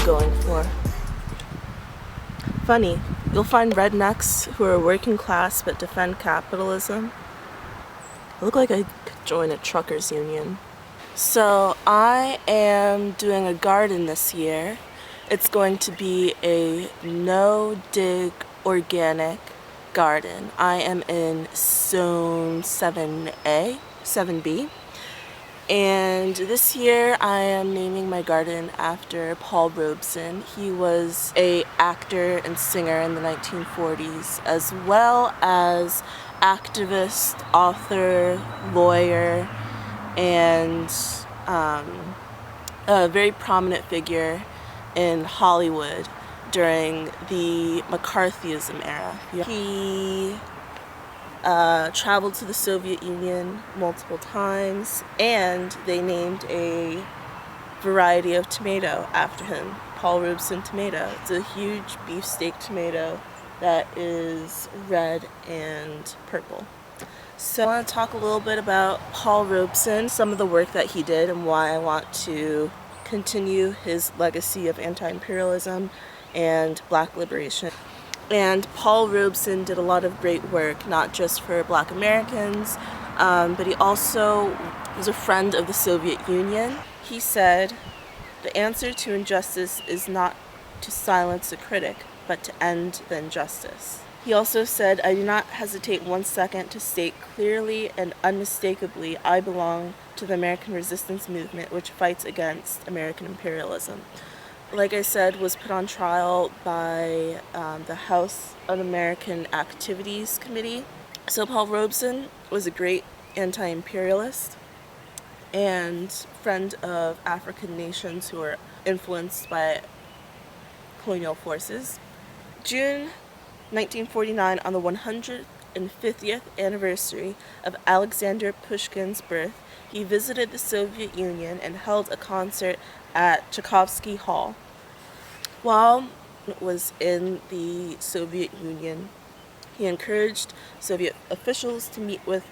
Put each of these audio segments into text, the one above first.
going for. Funny, you'll find rednecks who are working class but defend capitalism. I look like I could join a truckers union. So I am doing a garden this year. It's going to be a no-dig organic garden. I am in zone 7A, 7B. And this year I am naming my garden after Paul Robeson. He was an actor and singer in the 1940s, as well as activist, author, lawyer, and a very prominent figure in Hollywood during the McCarthyism era. He traveled to the Soviet Union multiple times, and they named a variety of tomato after him, Paul Robeson Tomato. It's a huge beefsteak tomato that is red and purple. So I want to talk a little bit about Paul Robeson, some of the work that he did, and why I want to continue his legacy of anti-imperialism and black liberation. And Paul Robeson did a lot of great work, not just for Black Americans, but he also was a friend of the Soviet Union. He said, "The answer to injustice is not to silence a critic, but to end the injustice." He also said, "I do not hesitate 1 second to state clearly and unmistakably I belong to the American resistance movement which fights against American imperialism." Like I said, was put on trial by the House Un-American Activities Committee. So Paul Robeson was a great anti-imperialist and friend of African nations who were influenced by colonial forces. June 1949, on the 150th anniversary of Alexander Pushkin's birth, he visited the Soviet Union and held a concert at Tchaikovsky Hall. While he was in the Soviet Union, he encouraged Soviet officials to meet with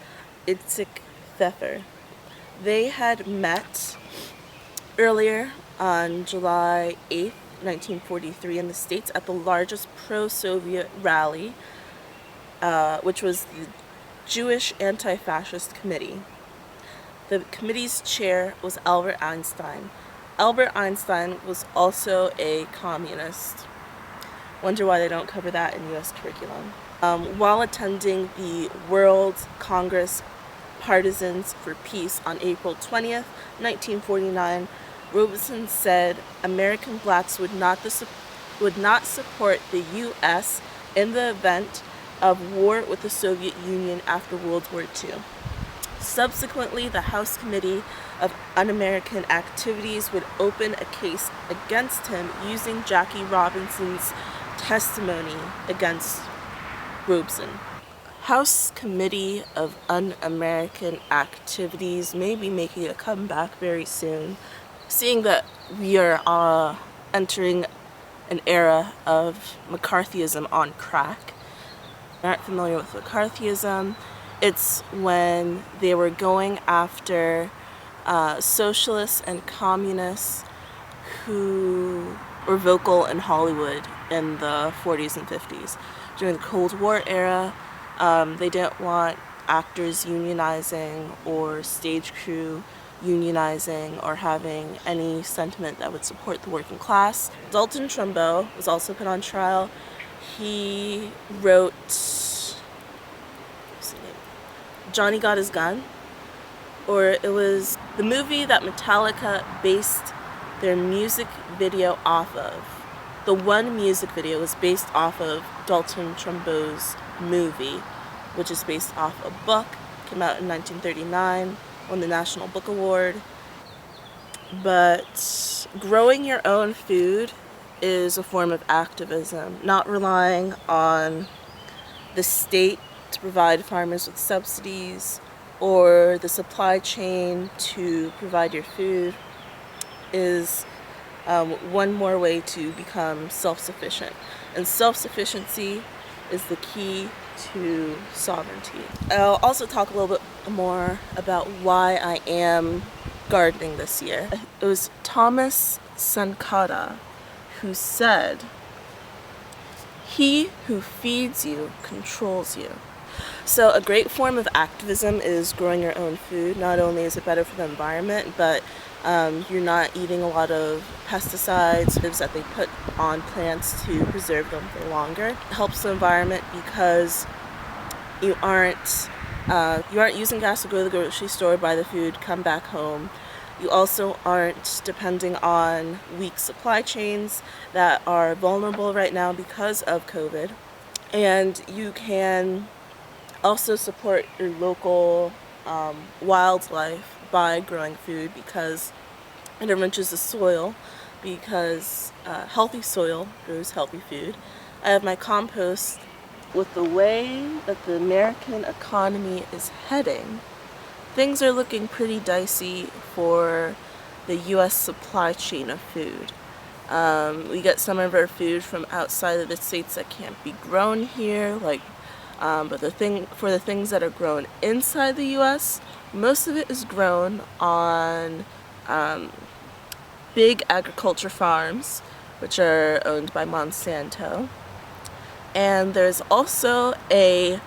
Itzhak Pfeffer. They had met earlier on July 8th, 1943 in the States at the largest pro-Soviet rally, which was the Jewish Anti-Fascist Committee. The committee's chair was Albert Einstein. Albert Einstein was also a communist. Wonder why they don't cover that in U.S. curriculum. While attending the World Congress Partisans for Peace on April 20th, 1949, Robeson said American blacks would not support the U.S. in the event of war with the Soviet Union after World War II. Subsequently, the House Committee of Un-American Activities would open a case against him using Jackie Robinson's testimony against Robeson. House Committee of Un-American Activities may be making a comeback very soon, seeing that we are entering an era of McCarthyism on crack. If you aren't familiar with McCarthyism, it's when they were going after socialists and communists who were vocal in Hollywood in the 40s and 50s. During the Cold War era, they didn't want actors unionizing or stage crew unionizing or having any sentiment that would support the working class. Dalton Trumbo was also put on trial. He wrote Johnny Got His Gun, or it was the movie that Metallica based their music video off of. The one music video was based off of Dalton Trumbo's movie, which is based off a book, came out in 1939, won the National Book Award. But growing your own food is a form of activism, not relying on the state to provide farmers with subsidies or the supply chain to provide your food is one more way to become self-sufficient. And self-sufficiency is the key to sovereignty. I'll also talk a little bit more about why I am gardening this year. It was Thomas Sankara who said, "He who feeds you controls you." So a great form of activism is growing your own food. Not only is it better for the environment, but you're not eating a lot of pesticides that they put on plants to preserve them for longer. It helps the environment because you aren't using gas to go to the grocery store, buy the food, come back home. You also aren't depending on weak supply chains that are vulnerable right now because of COVID. And you can also support your local wildlife by growing food because it enriches the soil, because healthy soil grows healthy food. I have my compost. With the way that the American economy is heading, things are looking pretty dicey for the U.S. supply chain of food. We get some of our food from outside of the states that can't be grown here, but the things that are grown inside the U.S., most of it is grown on big agriculture farms, which are owned by Monsanto. And there's also a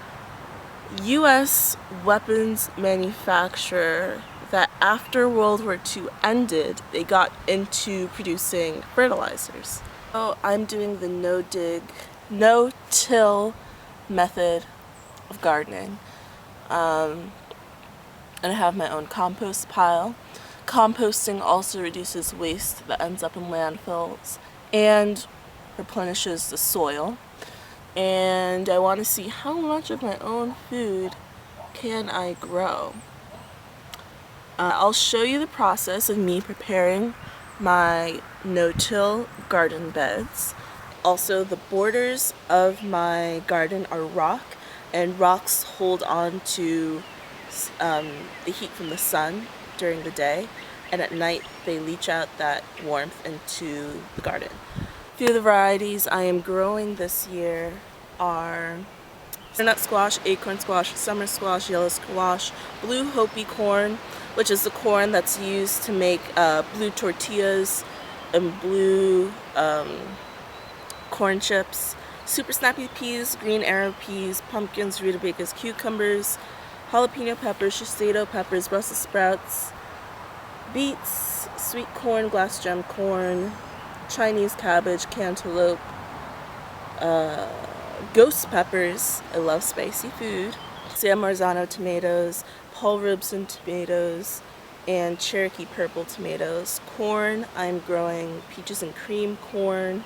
U.S. weapons manufacturer that after World War II ended, they got into producing fertilizers. So I'm doing the no-till method of gardening. And I have my own compost pile. Composting also reduces waste that ends up in landfills and replenishes the soil. And I want to see how much of my own food can I grow. I'll show you the process of me preparing my no-till garden beds. Also, the borders of my garden are rock, and rocks hold on to the heat from the sun during the day, and at night they leach out that warmth into the garden. A few of the varieties I am growing this year are butternut squash, acorn squash, summer squash, yellow squash, blue Hopi corn, which is the corn that's used to make blue tortillas and blue corn chips, super snappy peas, green arrow peas, pumpkins, rutabagas, cucumbers, jalapeno peppers, shistado peppers, Brussels sprouts, beets, sweet corn, glass gem corn, Chinese cabbage, cantaloupe, ghost peppers, I love spicy food, San Marzano tomatoes, Paul Robeson tomatoes, and Cherokee purple tomatoes. Corn, I'm growing peaches and cream corn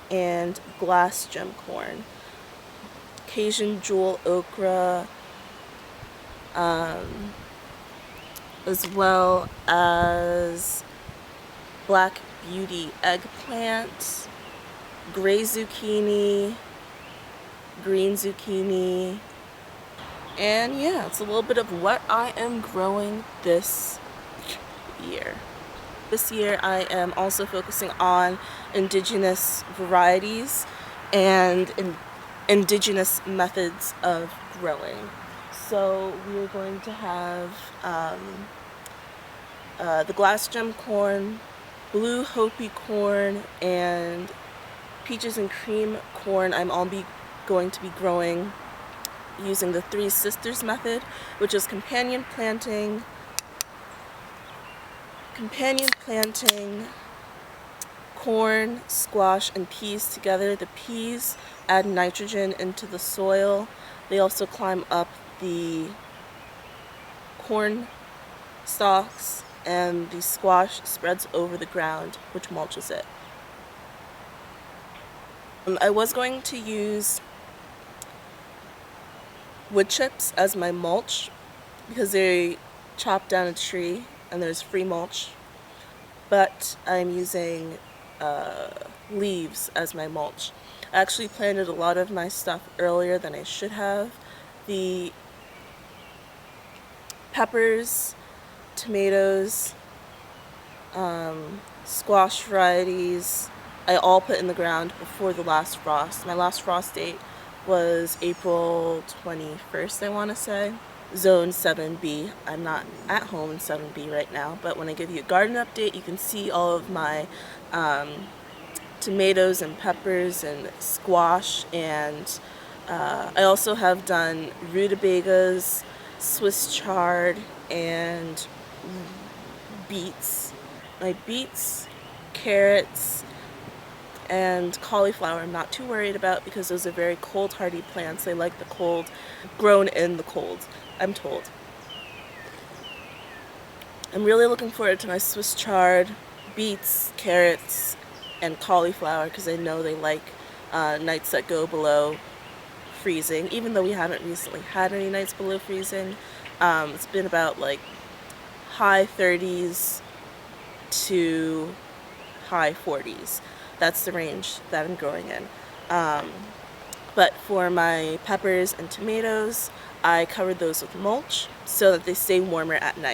and glass gem corn. Cajun jewel okra, as well as black beauty eggplant, gray zucchini, green zucchini, and yeah, it's a little bit of what I am growing this year. This year I am also focusing on indigenous varieties and indigenous methods of growing. So we are going to have the glass gem corn, blue Hopi corn, and peaches and cream corn. I'm all going to be growing using the Three Sisters method, which is companion planting, corn, squash, and peas together. The peas add nitrogen into the soil. They also climb up the corn stalks, and the squash spreads over the ground, which mulches it. I was going to use wood chips as my mulch because they chop down a tree and there's free mulch, but I'm using leaves as my mulch. I actually planted a lot of my stuff earlier than I should have. The peppers, tomatoes, squash varieties, I all put in the ground before the last frost. My last frost date was April 21st, I want to say. Zone 7B. I'm not at home in 7B right now, but when I give you a garden update, you can see all of my tomatoes and peppers and squash, and I also have done rutabagas, Swiss chard, and beets. My beets, carrots, and cauliflower I'm not too worried about because those are very cold hardy plants. They like the cold, grown in the cold, I'm told. I'm really looking forward to my Swiss chard, beets, carrots, and cauliflower because I know they like nights that go below freezing, even though we haven't recently had any nights below freezing. It's been about like high 30s to high 40s. That's the range that I'm growing in. But for my peppers and tomatoes, I covered those with mulch so that they stay warmer at night.